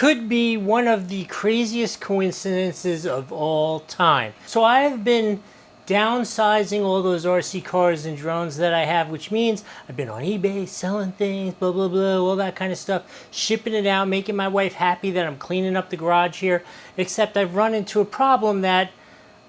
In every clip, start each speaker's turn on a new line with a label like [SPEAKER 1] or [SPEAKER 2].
[SPEAKER 1] could be one of the craziest coincidences of all time. So I have been downsizing all those RC cars and drones that I have, which means I've been on eBay selling things, blah, blah, blah, all that kind of stuff, shipping it out, making my wife happy that I'm cleaning up the garage here, except I've run into a problem that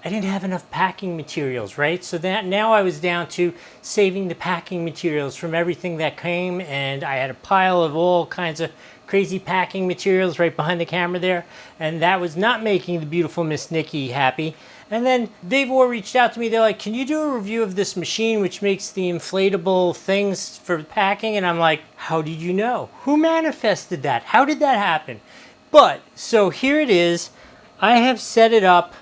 [SPEAKER 1] I didn't have enough packing materials, right? So that now I was down to saving the packing materials from everything that came, and I had a pile of all kinds of crazy packing materials right behind the camera there, and that was not making the beautiful Miss Nikki happy. And then VEVOR reached out to me. They're like, can you do a review of this machine which makes the inflatable things for packing? And I'm like, how did you know? Who manifested that? How did that happen? But, so here it is. I have set it up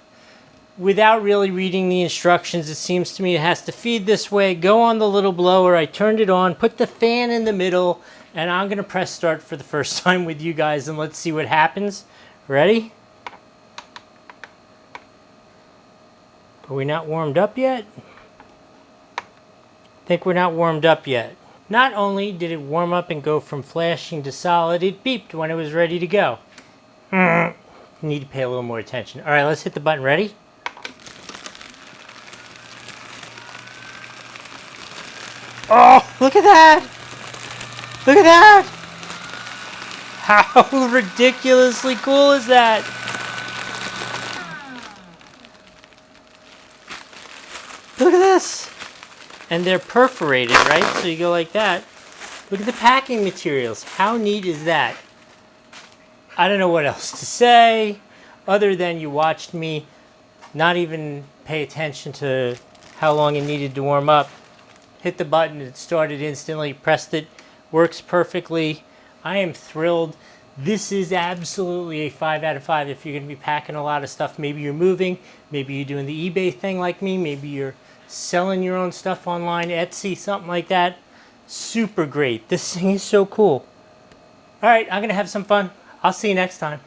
[SPEAKER 1] without really reading the instructions. It seems to me it has to feed this way, go on the little blower. I turned it on, put the fan in the middle, and I'm gonna press start for the first time with you guys, and let's see what happens. Ready? Are we not warmed up yet? I think we're not warmed up yet. Not only did it warm up and go from flashing to solid, it beeped when it was ready to go. Need to pay a little more attention. All right, let's hit the button. Ready? Oh, look at that! Look at that! How ridiculously cool is that? Look at this! And they're perforated, right? So you go like that. Look at the packing materials. How neat is that? I don't know what else to say, other than you watched me not even pay attention to how long it needed to warm up. Hit the button, it started instantly, pressed it, works perfectly. I am thrilled. This is absolutely a 5 out of 5 if you're going to be packing a lot of stuff. Maybe you're moving, maybe you're doing the eBay thing like me, maybe you're selling your own stuff online, Etsy, something like that. Super great. This thing is so cool. All right, I'm going to have some fun. I'll see you next time.